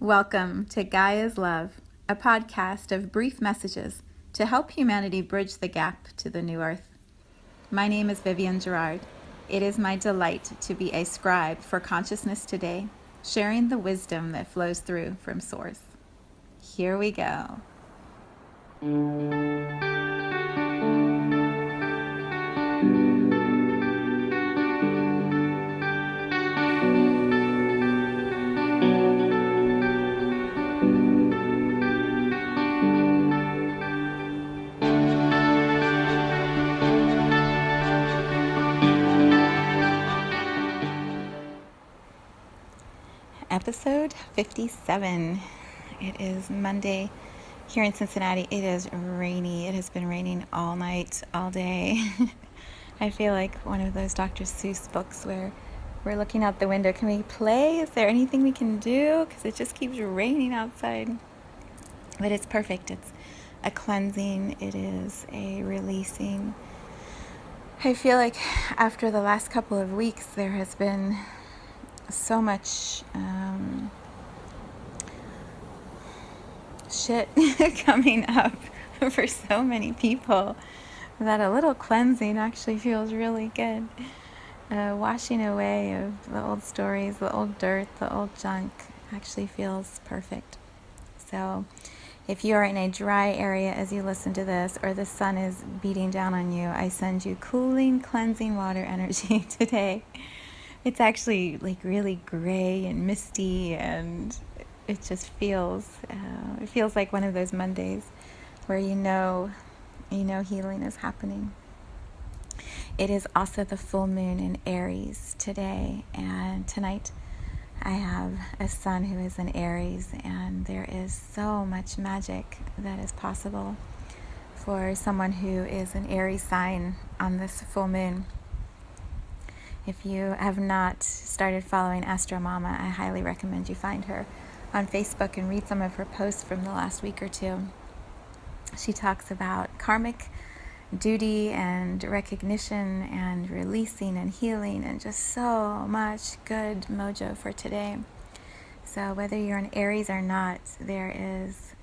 Welcome to Gaia's Love, a podcast of brief messages to help humanity bridge the gap to the new earth. My name is Vivienne Gerard. It is my delight to be a scribe for consciousness today, sharing the wisdom that flows through from Source. Here we go. Episode 57. It is Monday here in Cincinnati. It is rainy. It has been raining all night, all day. I feel like one of those Dr. Seuss books where we're looking out the window. Can we play? Is there anything we can do? Because it just keeps raining outside. But it's perfect. It's a cleansing. It is a releasing. I feel like after the last couple of weeks, there has been so much shit coming up for so many people that a little cleansing actually feels really good. Washing away of the old stories, the old dirt, the old junk actually feels perfect. So if you are in a dry area as you listen to this, or the sun is beating down on you, I send you cooling, cleansing water energy today. It's actually like really gray and misty, and it just feels like one of those Mondays where you know healing is happening. It is also the full moon in Aries today, and tonight I have a son who is in Aries, and there is so much magic that is possible for someone who is an Aries sign on this full moon. If you have not started following Astro Mama, I highly recommend you find her on Facebook and read some of her posts from the last week or two. She talks about karmic duty and recognition and releasing and healing and just so much good mojo for today. So whether you're an Aries or not, there is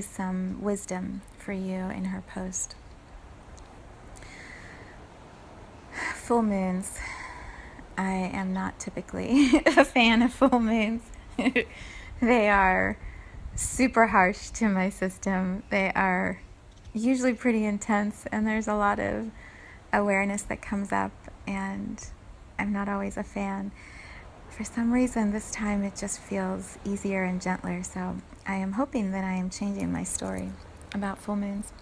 some wisdom for you in her post. Full moons. I am not typically a fan of full moons. They are super harsh to my system. They are usually pretty intense, and there's a lot of awareness that comes up, and I'm not always a fan. For some reason, this time it just feels easier and gentler, so I am hoping that I am changing my story about full moons.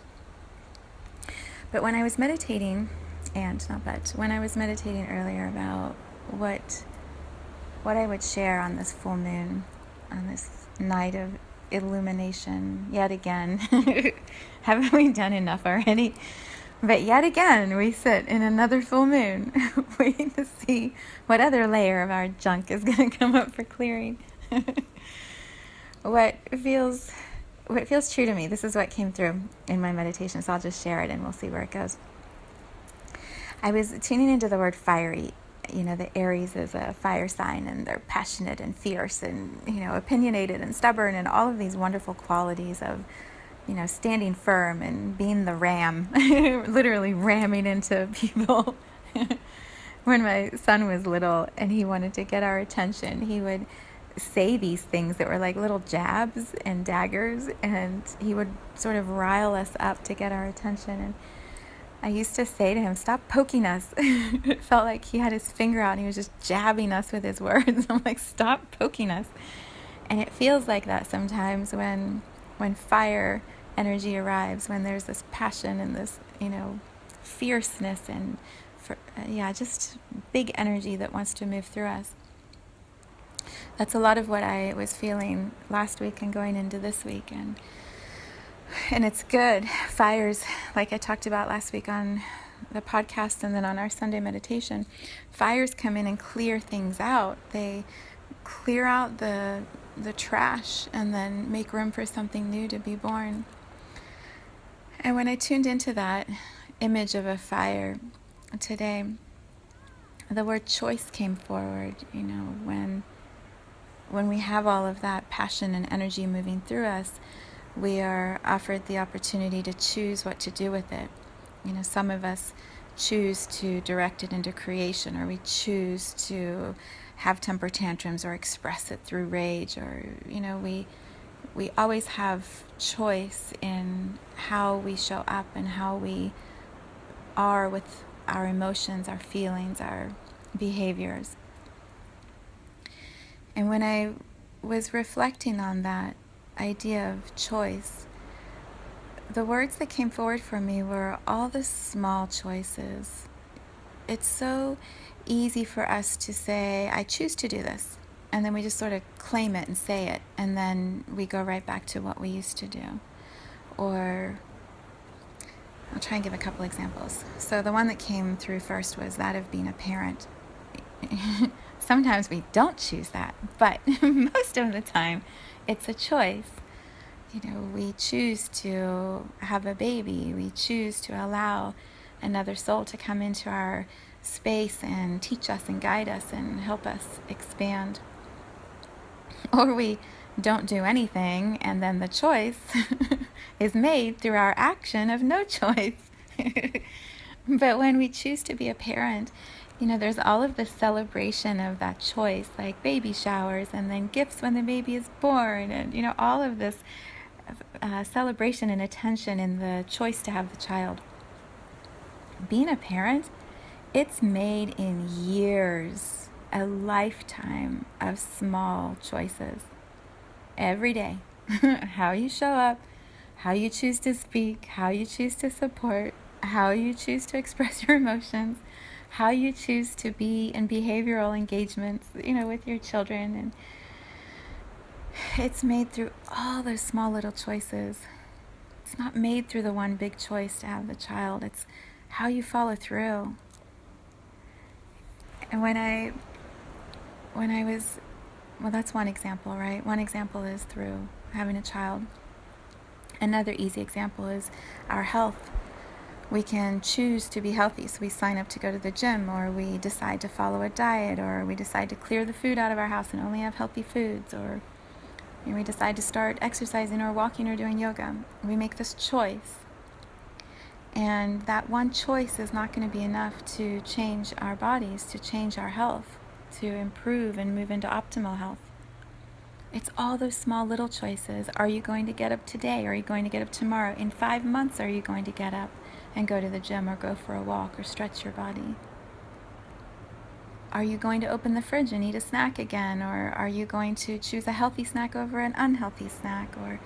But when I was meditating earlier about what I would share on this full moon, on this night of illumination, yet again. Haven't we done enough already? But yet again, we sit in another full moon, waiting to see what other layer of our junk is going to come up for clearing. What feels true to me, this is what came through in my meditation, so I'll just share it and we'll see where it goes. I was tuning into the word fiery. The Aries is a fire sign, and they're passionate and fierce and, opinionated and stubborn and all of these wonderful qualities of, standing firm and being the ram, literally ramming into people. When my son was little and he wanted to get our attention, he would say these things that were like little jabs and daggers, and he would sort of rile us up to get our attention. And I used to say to him, stop poking us. It felt like he had his finger out and he was just jabbing us with his words. I'm like, stop poking us. And it feels like that sometimes when fire energy arrives, when there's this passion and this, fierceness and, just big energy that wants to move through us. That's a lot of what I was feeling last week and going into this week. And it's good. Fires, like I talked about last week on the podcast and then on our Sunday meditation, fires come in and clear things out. They clear out the trash and then make room for something new to be born. And when I tuned into that image of a fire today, the word choice came forward, when when we have all of that passion and energy moving through us, we are offered the opportunity to choose what to do with it. Some of us choose to direct it into creation, or we choose to have temper tantrums or express it through rage, or we always have choice in how we show up and how we are with our emotions, our feelings, our behaviors. And when I was reflecting on that idea of choice, the words that came forward for me were all the small choices. It's so easy for us to say, I choose to do this. And then we just sort of claim it and say it. And then we go right back to what we used to do. Or I'll try and give a couple examples. So the one that came through first was that of being a parent. Sometimes we don't choose that, but most of the time it's a choice. We choose to have a baby. We choose to allow another soul to come into our space and teach us and guide us and help us expand. Or we don't do anything, and then the choice is made through our action of no choice. But when we choose to be a parent, there's all of this celebration of that choice, like baby showers and then gifts when the baby is born, and all of this celebration and attention in the choice to have the child. Being a parent, it's made in years, a lifetime of small choices. Every day, how you show up, how you choose to speak, how you choose to support, how you choose to express your emotions, how you choose to be in behavioral engagements, with your children. And it's made through all those small little choices. It's not made through the one big choice to have the child. It's how you follow through. And when I was, well, that's one example, right? One example is through having a child. Another easy example is our health. We can choose to be healthy, so we sign up to go to the gym, or we decide to follow a diet, or we decide to clear the food out of our house and only have healthy foods, or we decide to start exercising or walking or doing yoga. We make this choice. And that one choice is not going to be enough to change our bodies, to change our health, to improve and move into optimal health. It's all those small little choices. Are you going to get up today? Are you going to get up tomorrow? In 5 months, are you going to get up and go to the gym or go for a walk or stretch your body? Are you going to open the fridge and eat a snack again? Or are you going to choose a healthy snack over an unhealthy snack? Or,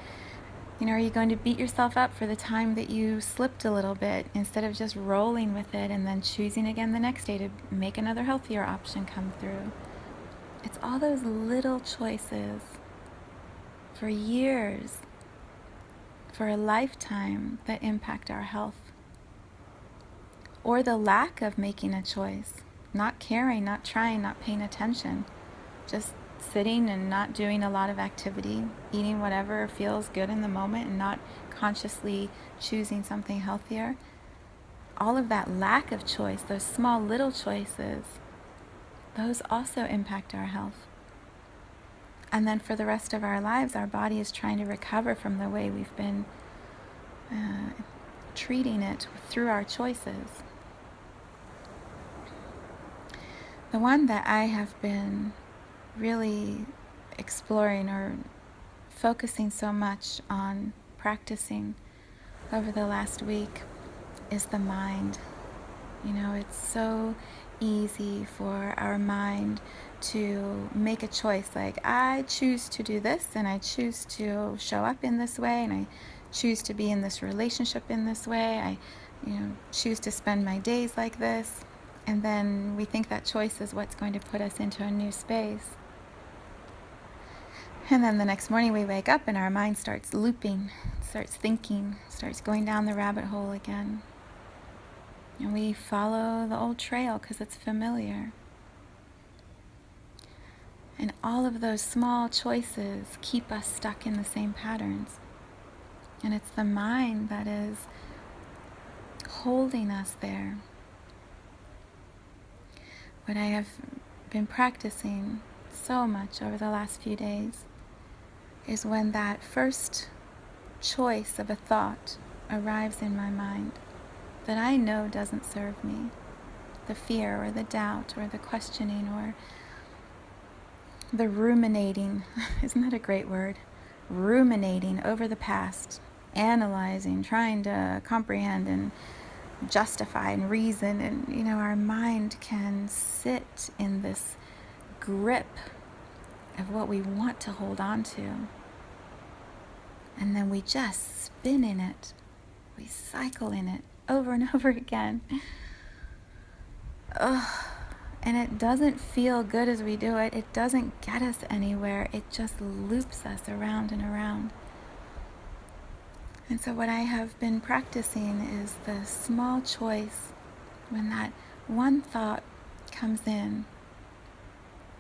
are you going to beat yourself up for the time that you slipped a little bit instead of just rolling with it and then choosing again the next day to make another healthier option come through? It's all those little choices for years, for a lifetime, that impact our health. Or the lack of making a choice, not caring, not trying, not paying attention, just sitting and not doing a lot of activity, eating whatever feels good in the moment and not consciously choosing something healthier. All of that lack of choice, those small little choices, those also impact our health. And then for the rest of our lives, our body is trying to recover from the way we've been treating it through our choices. The one that I have been really exploring or focusing so much on practicing over the last week is the mind. It's so easy for our mind to make a choice, like, I choose to do this, and I choose to show up in this way, and I choose to be in this relationship in this way. I choose to spend my days like this. And then we think that choice is what's going to put us into a new space. And then the next morning we wake up and our mind starts looping, starts thinking, starts going down the rabbit hole again. And we follow the old trail because it's familiar. And all of those small choices keep us stuck in the same patterns. And it's the mind that is holding us there. What I have been practicing so much over the last few days is when that first choice of a thought arrives in my mind that I know doesn't serve me. The fear or the doubt or the questioning or the ruminating, isn't that a great word? Ruminating over the past, analyzing, trying to comprehend and justify and reason. And, our mind can sit in this grip of what we want to hold on to. And then we just spin in it. We cycle in it over and over again. Ugh. And it doesn't feel good as we do it. It doesn't get us anywhere. It just loops us around and around. And so what I have been practicing is the small choice when that one thought comes in,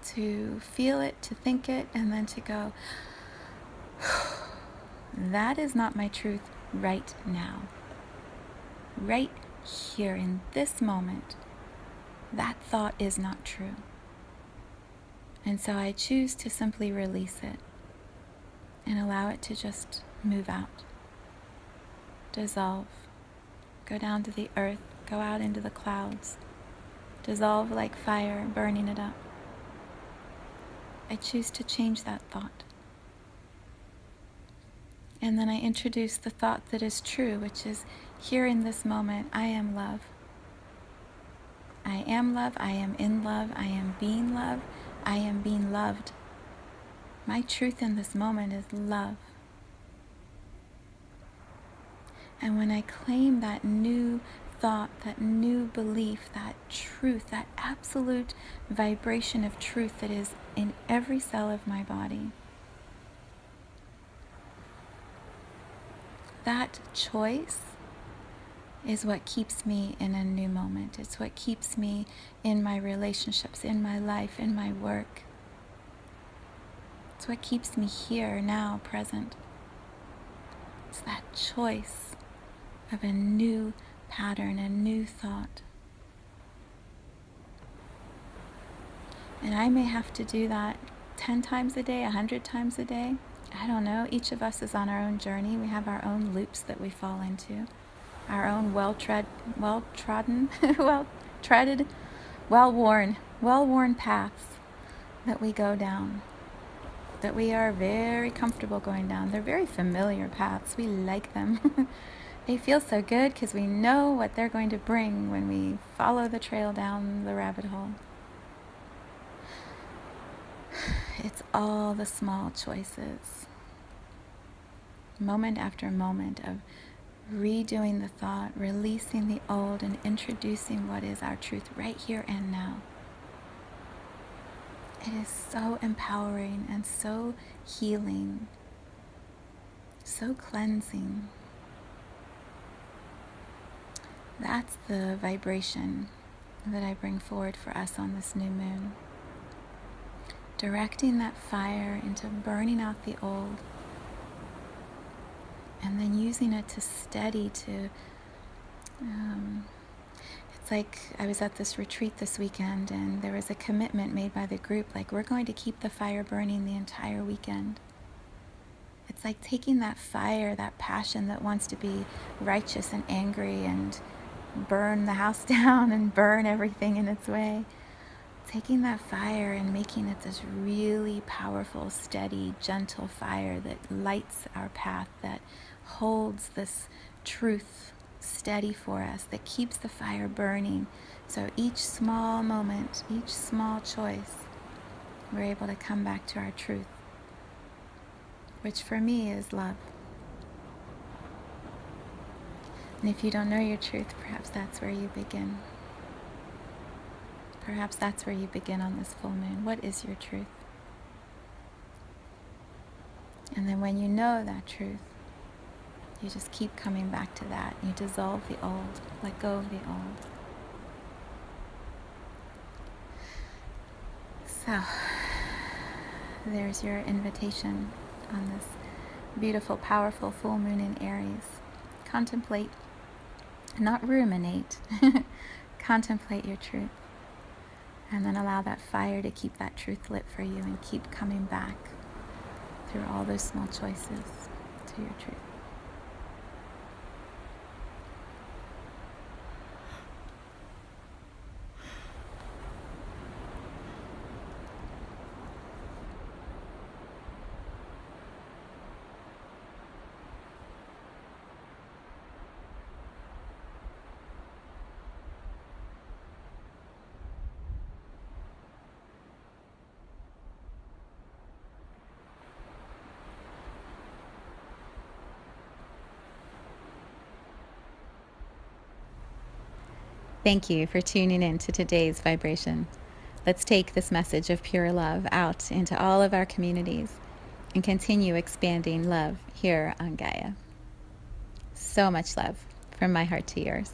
to feel it, to think it, and then to go, that is not my truth right now. Right here in this moment, that thought is not true. And so I choose to simply release it and allow it to just move out, dissolve, go down to the earth, go out into the clouds, dissolve like fire, burning it up. I choose to change that thought. And then I introduce the thought that is true, which is, here in this moment, I am love. I am love, I am in love, I am being love, I am being loved. My truth in this moment is love. And when I claim that new thought, that new belief, that truth, that absolute vibration of truth that is in every cell of my body, that choice is what keeps me in a new moment. It's what keeps me in my relationships, in my life, in my work. It's what keeps me here, now, present. It's that choice of a new pattern, a new thought. And I may have to do that 10 times a day, 100 times a day. I don't know. Each of us is on our own journey. We have our own loops that we fall into, our own well-trodden, well-worn paths that we go down, that we are very comfortable going down. They're very familiar paths. We like them. They feel so good because we know what they're going to bring when we follow the trail down the rabbit hole. It's all the small choices, moment after moment of redoing the thought, releasing the old, and introducing what is our truth right here and now. It is so empowering and so healing, so cleansing. That's the vibration that I bring forward for us on this new moon. Directing that fire into burning out the old, and then using it to steady, it's like I was at this retreat this weekend, and there was a commitment made by the group, like, we're going to keep the fire burning the entire weekend. It's like taking that fire, that passion that wants to be righteous and angry and burn the house down and burn everything in its way. Taking that fire and making it this really powerful, steady, gentle fire that lights our path, that holds this truth steady for us, that keeps the fire burning. So each small moment, each small choice, we're able to come back to our truth, which for me is love. And if you don't know your truth, perhaps that's where you begin. Perhaps that's where you begin on this full moon. What is your truth? And then when you know that truth, you just keep coming back to that. You dissolve the old, let go of the old. So, there's your invitation on this beautiful, powerful full moon in Aries. Contemplate, not ruminate. Contemplate your truth. And then allow that fire to keep that truth lit for you and keep coming back through all those small choices to your truth. Thank you for tuning in to today's vibration. Let's take this message of pure love out into all of our communities and continue expanding love here on Gaia. So much love from my heart to yours.